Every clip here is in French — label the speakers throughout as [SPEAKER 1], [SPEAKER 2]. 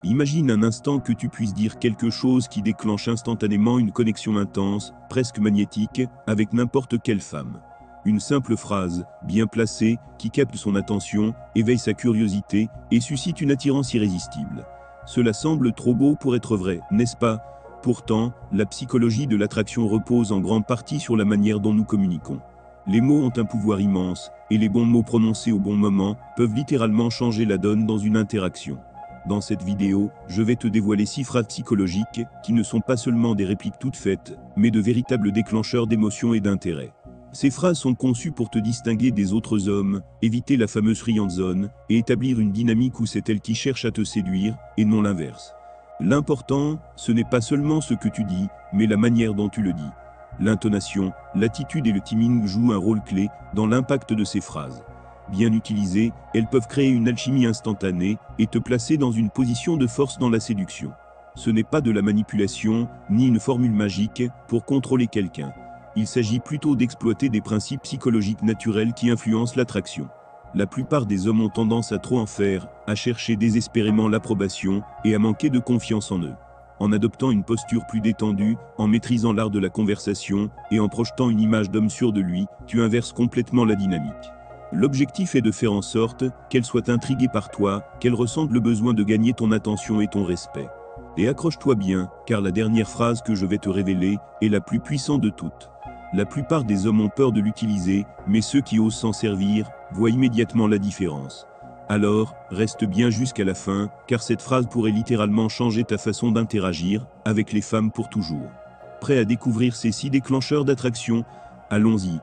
[SPEAKER 1] Imagine un instant que tu puisses dire quelque chose qui déclenche instantanément une connexion intense, presque magnétique, avec n'importe quelle femme. Une simple phrase, bien placée, qui capte son attention, éveille sa curiosité et suscite une attirance irrésistible. Cela semble trop beau pour être vrai, n'est-ce pas? Pourtant, la psychologie de l'attraction repose en grande partie sur la manière dont nous communiquons. Les mots ont un pouvoir immense, et les bons mots prononcés au bon moment peuvent littéralement changer la donne dans une interaction. Dans cette vidéo, je vais te dévoiler 6 phrases psychologiques qui ne sont pas seulement des répliques toutes faites, mais de véritables déclencheurs d'émotions et d'intérêt. Ces phrases sont conçues pour te distinguer des autres hommes, éviter la fameuse friend zone, et établir une dynamique où c'est elle qui cherche à te séduire, et non l'inverse. L'important, ce n'est pas seulement ce que tu dis, mais la manière dont tu le dis. L'intonation, l'attitude et le timing jouent un rôle clé dans l'impact de ces phrases. Bien utilisées, elles peuvent créer une alchimie instantanée et te placer dans une position de force dans la séduction. Ce n'est pas de la manipulation, ni une formule magique, pour contrôler quelqu'un. Il s'agit plutôt d'exploiter des principes psychologiques naturels qui influencent l'attraction. La plupart des hommes ont tendance à trop en faire, à chercher désespérément l'approbation et à manquer de confiance en eux. En adoptant une posture plus détendue, en maîtrisant l'art de la conversation et en projetant une image d'homme sûr de lui, tu inverses complètement la dynamique. L'objectif est de faire en sorte qu'elle soit intriguée par toi, qu'elle ressente le besoin de gagner ton attention et ton respect. Et accroche-toi bien, car la dernière phrase que je vais te révéler est la plus puissante de toutes. La plupart des hommes ont peur de l'utiliser, mais ceux qui osent s'en servir voient immédiatement la différence. Alors, reste bien jusqu'à la fin, car cette phrase pourrait littéralement changer ta façon d'interagir avec les femmes pour toujours. Prêt à découvrir ces 6 déclencheurs d'attraction? Allons-y.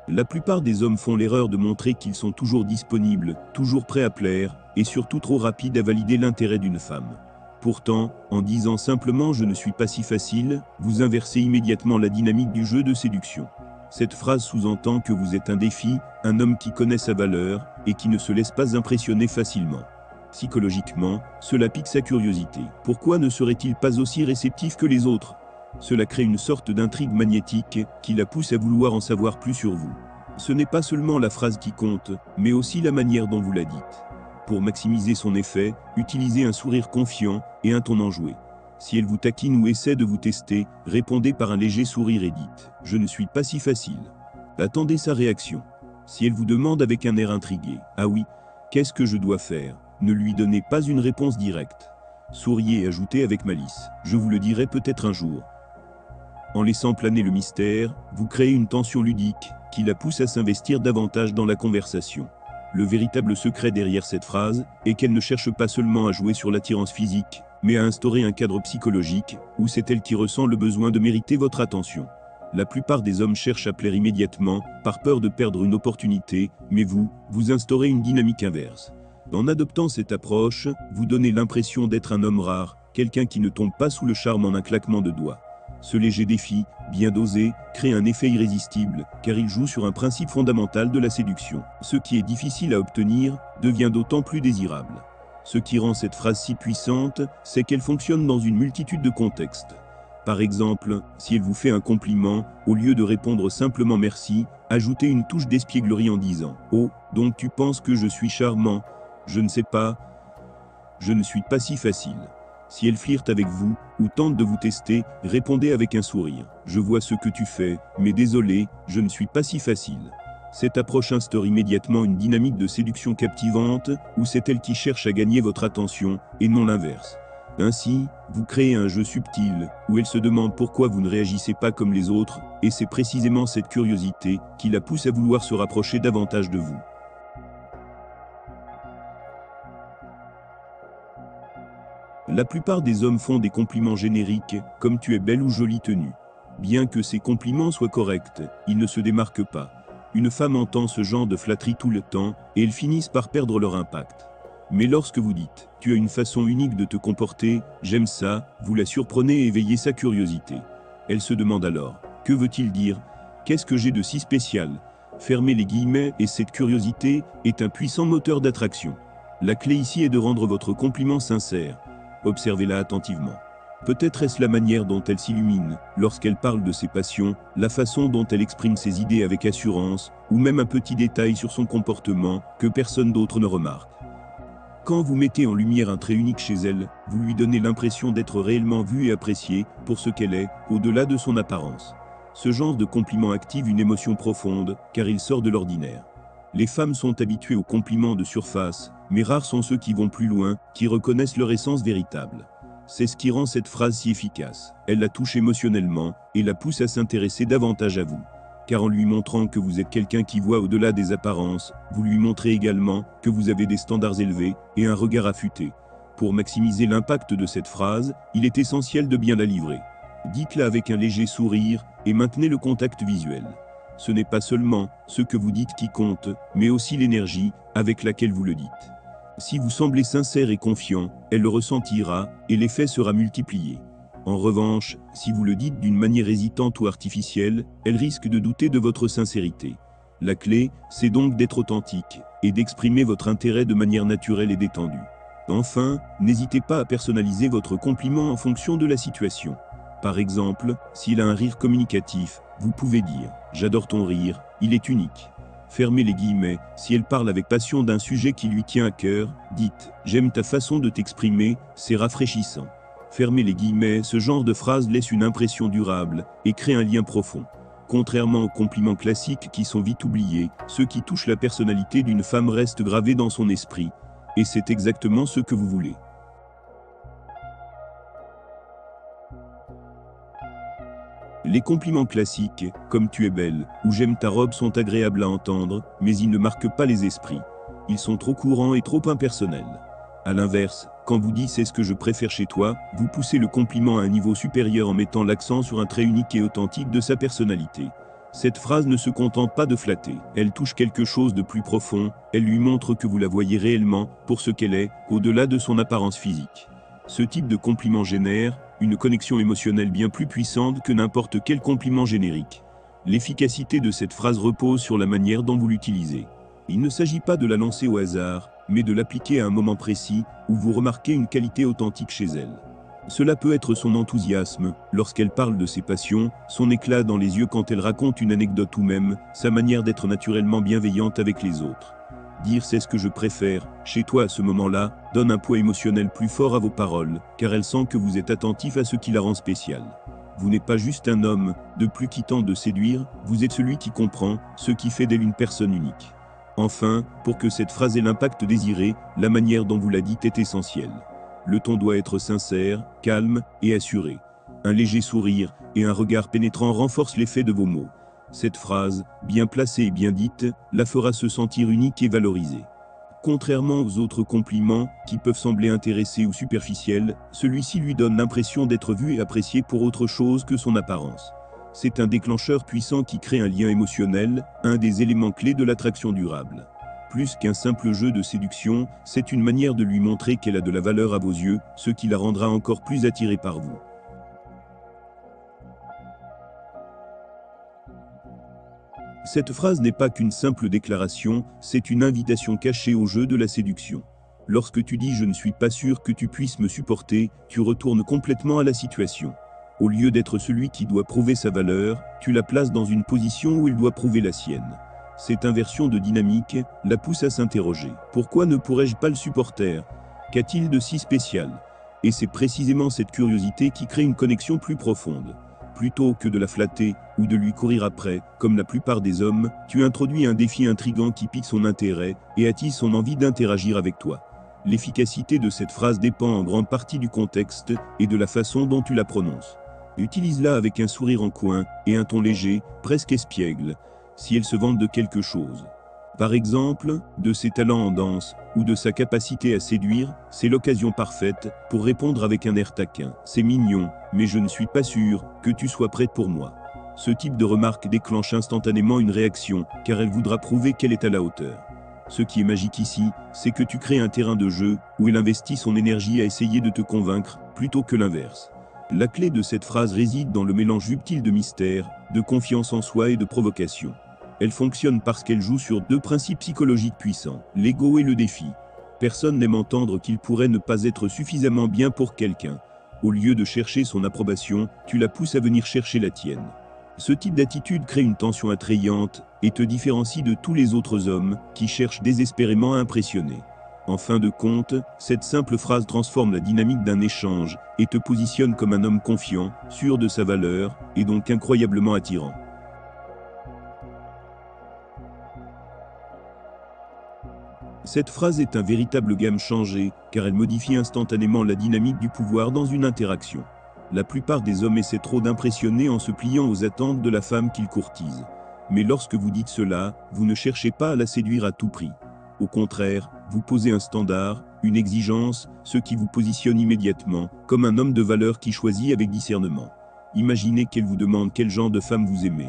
[SPEAKER 1] La plupart des hommes font l'erreur de montrer qu'ils sont toujours disponibles, toujours prêts à plaire, et surtout trop rapides à valider l'intérêt d'une femme. Pourtant, en disant simplement « je ne suis pas si facile », vous inversez immédiatement la dynamique du jeu de séduction. Cette phrase sous-entend que vous êtes un défi, un homme qui connaît sa valeur, et qui ne se laisse pas impressionner facilement. Psychologiquement, cela pique sa curiosité. Pourquoi ne serait-il pas aussi réceptif que les autres? Cela crée une sorte d'intrigue magnétique qui la pousse à vouloir en savoir plus sur vous. Ce n'est pas seulement la phrase qui compte, mais aussi la manière dont vous la dites. Pour maximiser son effet, utilisez un sourire confiant et un ton enjoué. Si elle vous taquine ou essaie de vous tester, répondez par un léger sourire et dites « Je ne suis pas si facile ». Attendez sa réaction. Si elle vous demande avec un air intrigué « Ah oui, qu'est-ce que je dois faire ?» Ne lui donnez pas une réponse directe. Souriez et ajoutez avec malice « Je vous le dirai peut-être un jour ». En laissant planer le mystère, vous créez une tension ludique qui la pousse à s'investir davantage dans la conversation. Le véritable secret derrière cette phrase est qu'elle ne cherche pas seulement à jouer sur l'attirance physique, mais à instaurer un cadre psychologique où c'est elle qui ressent le besoin de mériter votre attention. La plupart des hommes cherchent à plaire immédiatement, par peur de perdre une opportunité, mais vous instaurez une dynamique inverse. En adoptant cette approche, vous donnez l'impression d'être un homme rare, quelqu'un qui ne tombe pas sous le charme en un claquement de doigts. Ce léger défi, bien dosé, crée un effet irrésistible, car il joue sur un principe fondamental de la séduction. Ce qui est difficile à obtenir devient d'autant plus désirable. Ce qui rend cette phrase si puissante, c'est qu'elle fonctionne dans une multitude de contextes. Par exemple, si elle vous fait un compliment, au lieu de répondre simplement merci, ajoutez une touche d'espièglerie en disant « Oh, donc tu penses que je suis charmant? Je ne sais pas. Je ne suis pas si facile. » Si elle flirte avec vous, ou tente de vous tester, répondez avec un sourire. Je vois ce que tu fais, mais désolé, je ne suis pas si facile. Cette approche instaure immédiatement une dynamique de séduction captivante, où c'est elle qui cherche à gagner votre attention, et non l'inverse. Ainsi, vous créez un jeu subtil, où elle se demande pourquoi vous ne réagissez pas comme les autres, et c'est précisément cette curiosité qui la pousse à vouloir se rapprocher davantage de vous. La plupart des hommes font des compliments génériques, comme tu es belle ou jolie tenue. Bien que ces compliments soient corrects, ils ne se démarquent pas. Une femme entend ce genre de flatterie tout le temps, et elles finissent par perdre leur impact. Mais lorsque vous dites « tu as une façon unique de te comporter, j'aime ça », vous la surprenez et éveillez sa curiosité. Elle se demande alors « que veut-il dire? Qu'est-ce que j'ai de si spécial ?» Fermez les guillemets et cette curiosité est un puissant moteur d'attraction. La clé ici est de rendre votre compliment sincère. Observez-la attentivement. Peut-être est-ce la manière dont elle s'illumine, lorsqu'elle parle de ses passions, la façon dont elle exprime ses idées avec assurance, ou même un petit détail sur son comportement, que personne d'autre ne remarque. Quand vous mettez en lumière un trait unique chez elle, vous lui donnez l'impression d'être réellement vue et appréciée, pour ce qu'elle est, au-delà de son apparence. Ce genre de compliment active une émotion profonde, car il sort de l'ordinaire. Les femmes sont habituées aux compliments de surface, mais rares sont ceux qui vont plus loin, qui reconnaissent leur essence véritable. C'est ce qui rend cette phrase si efficace. Elle la touche émotionnellement, et la pousse à s'intéresser davantage à vous. Car en lui montrant que vous êtes quelqu'un qui voit au-delà des apparences, vous lui montrez également que vous avez des standards élevés et un regard affûté. Pour maximiser l'impact de cette phrase, il est essentiel de bien la livrer. Dites-la avec un léger sourire, et maintenez le contact visuel. Ce n'est pas seulement ce que vous dites qui compte, mais aussi l'énergie avec laquelle vous le dites. Si vous semblez sincère et confiant, elle le ressentira, et l'effet sera multiplié. En revanche, si vous le dites d'une manière hésitante ou artificielle, elle risque de douter de votre sincérité. La clé, c'est donc d'être authentique, et d'exprimer votre intérêt de manière naturelle et détendue. Enfin, n'hésitez pas à personnaliser votre compliment en fonction de la situation. Par exemple, s'il a un rire communicatif, vous pouvez dire « J'adore ton rire, il est unique ». Fermez les guillemets, si elle parle avec passion d'un sujet qui lui tient à cœur, dites « J'aime ta façon de t'exprimer, c'est rafraîchissant ». Fermez les guillemets, ce genre de phrase laisse une impression durable et crée un lien profond. Contrairement aux compliments classiques qui sont vite oubliés, ceux qui touchent la personnalité d'une femme restent gravés dans son esprit. Et c'est exactement ce que vous voulez. Les compliments classiques, comme tu es belle, ou j'aime ta robe sont agréables à entendre, mais ils ne marquent pas les esprits. Ils sont trop courants et trop impersonnels. A l'inverse, quand vous dites c'est ce que je préfère chez toi, vous poussez le compliment à un niveau supérieur en mettant l'accent sur un trait unique et authentique de sa personnalité. Cette phrase ne se contente pas de flatter, elle touche quelque chose de plus profond, elle lui montre que vous la voyez réellement, pour ce qu'elle est, au-delà de son apparence physique. Ce type de compliment génère une connexion émotionnelle bien plus puissante que n'importe quel compliment générique. L'efficacité de cette phrase repose sur la manière dont vous l'utilisez. Il ne s'agit pas de la lancer au hasard, mais de l'appliquer à un moment précis où vous remarquez une qualité authentique chez elle. Cela peut être son enthousiasme, lorsqu'elle parle de ses passions, son éclat dans les yeux quand elle raconte une anecdote ou même sa manière d'être naturellement bienveillante avec les autres. Dire c'est ce que je préfère, chez toi à ce moment-là, donne un poids émotionnel plus fort à vos paroles, car elle sent que vous êtes attentif à ce qui la rend spéciale. Vous n'êtes pas juste un homme, de plus qui tente de séduire, vous êtes celui qui comprend, ce qui fait d'elle une personne unique. Enfin, pour que cette phrase ait l'impact désiré, la manière dont vous la dites est essentielle. Le ton doit être sincère, calme et assuré. Un léger sourire et un regard pénétrant renforcent l'effet de vos mots. Cette phrase, bien placée et bien dite, la fera se sentir unique et valorisée. Contrairement aux autres compliments, qui peuvent sembler intéressés ou superficiels, celui-ci lui donne l'impression d'être vu et apprécié pour autre chose que son apparence. C'est un déclencheur puissant qui crée un lien émotionnel, un des éléments clés de l'attraction durable. Plus qu'un simple jeu de séduction, c'est une manière de lui montrer qu'elle a de la valeur à vos yeux, ce qui la rendra encore plus attirée par vous. Cette phrase n'est pas qu'une simple déclaration, c'est une invitation cachée au jeu de la séduction. Lorsque tu dis « je ne suis pas sûr que tu puisses me supporter », tu retournes complètement à la situation. Au lieu d'être celui qui doit prouver sa valeur, tu la places dans une position où il doit prouver la sienne. Cette inversion de dynamique la pousse à s'interroger. Pourquoi ne pourrais-je pas le supporter? Qu'a-t-il de si spécial? Et c'est précisément cette curiosité qui crée une connexion plus profonde. Plutôt que de la flatter ou de lui courir après, comme la plupart des hommes, tu introduis un défi intrigant qui pique son intérêt et attise son envie d'interagir avec toi. L'efficacité de cette phrase dépend en grande partie du contexte et de la façon dont tu la prononces. Utilise-la avec un sourire en coin et un ton léger, presque espiègle, si elle se vante de quelque chose. Par exemple, de ses talents en danse ou de sa capacité à séduire, c'est l'occasion parfaite pour répondre avec un air taquin. C'est mignon, mais je ne suis pas sûr que tu sois prête pour moi. Ce type de remarque déclenche instantanément une réaction, car elle voudra prouver qu'elle est à la hauteur. Ce qui est magique ici, c'est que tu crées un terrain de jeu où elle investit son énergie à essayer de te convaincre, plutôt que l'inverse. La clé de cette phrase réside dans le mélange subtil de mystère, de confiance en soi et de provocation. Elle fonctionne parce qu'elle joue sur deux principes psychologiques puissants, l'ego et le défi. Personne n'aime entendre qu'il pourrait ne pas être suffisamment bien pour quelqu'un. Au lieu de chercher son approbation, tu la pousses à venir chercher la tienne. Ce type d'attitude crée une tension attrayante et te différencie de tous les autres hommes qui cherchent désespérément à impressionner. En fin de compte, cette simple phrase transforme la dynamique d'un échange et te positionne comme un homme confiant, sûr de sa valeur, et donc incroyablement attirant. Cette phrase est un véritable game changer, car elle modifie instantanément la dynamique du pouvoir dans une interaction. La plupart des hommes essaient trop d'impressionner en se pliant aux attentes de la femme qu'ils courtisent. Mais lorsque vous dites cela, vous ne cherchez pas à la séduire à tout prix. Au contraire, vous posez un standard, une exigence, ce qui vous positionne immédiatement, comme un homme de valeur qui choisit avec discernement. Imaginez qu'elle vous demande quel genre de femme vous aimez.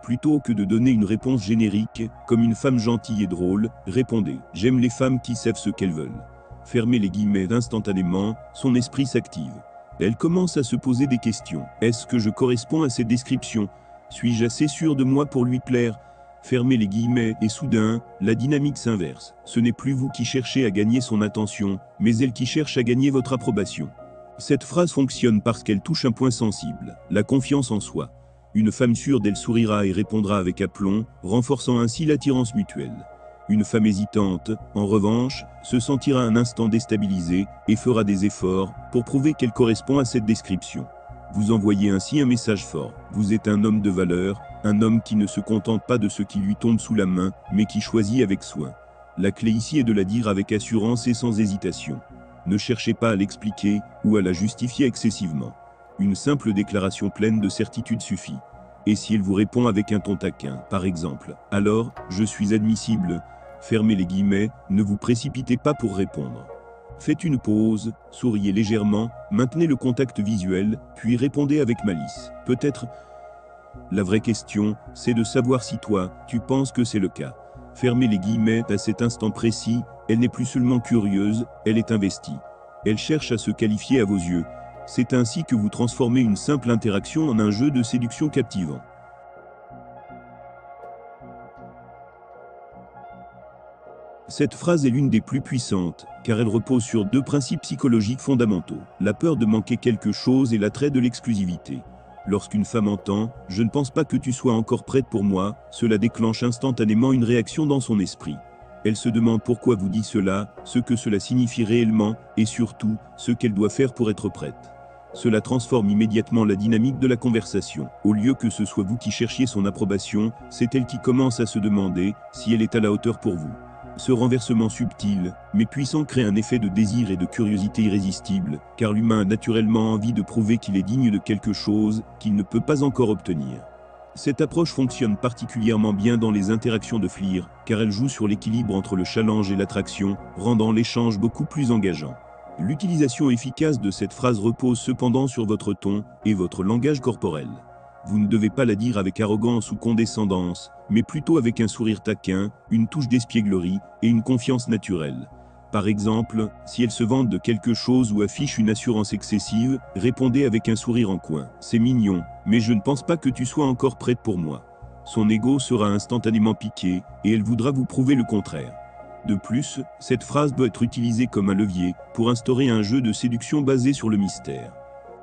[SPEAKER 1] Plutôt que de donner une réponse générique, comme une femme gentille et drôle, répondez « J'aime les femmes qui savent ce qu'elles veulent ». Fermez les guillemets instantanément, son esprit s'active. Elle commence à se poser des questions. Est-ce que je corresponds à cette description? Suis-je assez sûr de moi pour lui plaire? Fermez les guillemets et soudain, la dynamique s'inverse. Ce n'est plus vous qui cherchez à gagner son attention, mais elle qui cherche à gagner votre approbation. Cette phrase fonctionne parce qu'elle touche un point sensible, la confiance en soi. Une femme sûre d'elle sourira et répondra avec aplomb, renforçant ainsi l'attirance mutuelle. Une femme hésitante, en revanche, se sentira un instant déstabilisée et fera des efforts pour prouver qu'elle correspond à cette description. Vous envoyez ainsi un message fort. Vous êtes un homme de valeur, un homme qui ne se contente pas de ce qui lui tombe sous la main, mais qui choisit avec soin. La clé ici est de la dire avec assurance et sans hésitation. Ne cherchez pas à l'expliquer ou à la justifier excessivement. Une simple déclaration pleine de certitude suffit. Et si elle vous répond avec un ton taquin, par exemple, alors, je suis admissible, fermez les guillemets, ne vous précipitez pas pour répondre. Faites une pause, souriez légèrement, maintenez le contact visuel, puis répondez avec malice. Peut-être. La vraie question, c'est de savoir si toi, tu penses que c'est le cas. Fermez les guillemets, à cet instant précis, elle n'est plus seulement curieuse, elle est investie. Elle cherche à se qualifier à vos yeux. C'est ainsi que vous transformez une simple interaction en un jeu de séduction captivant. Cette phrase est l'une des plus puissantes, car elle repose sur deux principes psychologiques fondamentaux, la peur de manquer quelque chose et l'attrait de l'exclusivité. Lorsqu'une femme entend « Je ne pense pas que tu sois encore prête pour moi », cela déclenche instantanément une réaction dans son esprit. Elle se demande pourquoi vous dit cela, ce que cela signifie réellement, et surtout, ce qu'elle doit faire pour être prête. Cela transforme immédiatement la dynamique de la conversation. Au lieu que ce soit vous qui cherchiez son approbation, c'est elle qui commence à se demander si elle est à la hauteur pour vous. Ce renversement subtil, mais puissant crée un effet de désir et de curiosité irrésistible, car l'humain a naturellement envie de prouver qu'il est digne de quelque chose qu'il ne peut pas encore obtenir. Cette approche fonctionne particulièrement bien dans les interactions de FLIR, car elle joue sur l'équilibre entre le challenge et l'attraction, rendant l'échange beaucoup plus engageant. L'utilisation efficace de cette phrase repose cependant sur votre ton et votre langage corporel. Vous ne devez pas la dire avec arrogance ou condescendance, mais plutôt avec un sourire taquin, une touche d'espièglerie et une confiance naturelle. Par exemple, si elle se vante de quelque chose ou affiche une assurance excessive, répondez avec un sourire en coin. C'est mignon, mais je ne pense pas que tu sois encore prête pour moi. Son ego sera instantanément piqué et elle voudra vous prouver le contraire. De plus, cette phrase doit être utilisée comme un levier pour instaurer un jeu de séduction basé sur le mystère.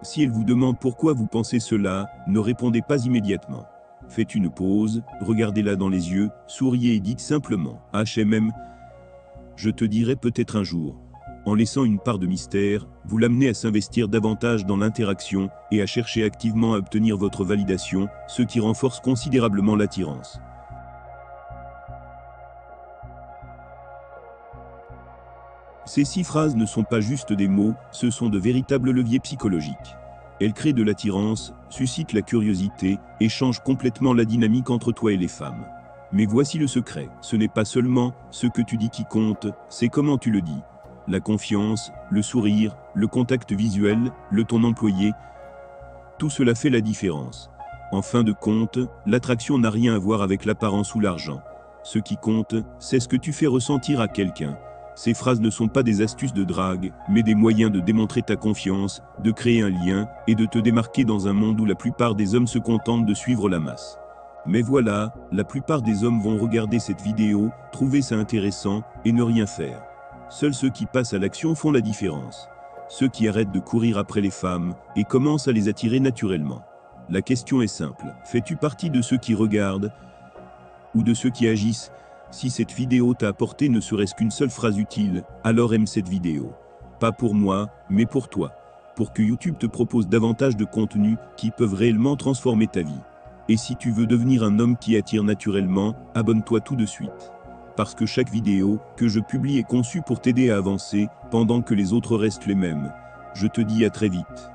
[SPEAKER 1] Si elle vous demande pourquoi vous pensez cela, ne répondez pas immédiatement. Faites une pause, regardez-la dans les yeux, souriez et dites simplement « HMM, je te dirai peut-être un jour ». En laissant une part de mystère, vous l'amenez à s'investir davantage dans l'interaction et à chercher activement à obtenir votre validation, ce qui renforce considérablement l'attirance. Ces 6 phrases ne sont pas juste des mots, ce sont de véritables leviers psychologiques. Elles créent de l'attirance, suscitent la curiosité et changent complètement la dynamique entre toi et les femmes. Mais voici le secret, ce n'est pas seulement ce que tu dis qui compte, c'est comment tu le dis. La confiance, le sourire, le contact visuel, le ton employé, tout cela fait la différence. En fin de compte, l'attraction n'a rien à voir avec l'apparence ou l'argent. Ce qui compte, c'est ce que tu fais ressentir à quelqu'un. Ces phrases ne sont pas des astuces de drague, mais des moyens de démontrer ta confiance, de créer un lien, et de te démarquer dans un monde où la plupart des hommes se contentent de suivre la masse. Mais voilà, la plupart des hommes vont regarder cette vidéo, trouver ça intéressant, et ne rien faire. Seuls ceux qui passent à l'action font la différence. ceux qui arrêtent de courir après les femmes et commencent à les attirer naturellement. La question est simple, fais-tu partie de ceux qui regardent ou de ceux qui agissent? Si cette vidéo t'a apporté ne serait-ce qu'une seule phrase utile, alors aime cette vidéo. Pas pour moi, mais pour toi. Pour que YouTube te propose davantage de contenus qui peuvent réellement transformer ta vie. Et si tu veux devenir un homme qui attire naturellement, abonne-toi tout de suite. Parce que chaque vidéo que je publie est conçue pour t'aider à avancer, pendant que les autres restent les mêmes. Je te dis à très vite.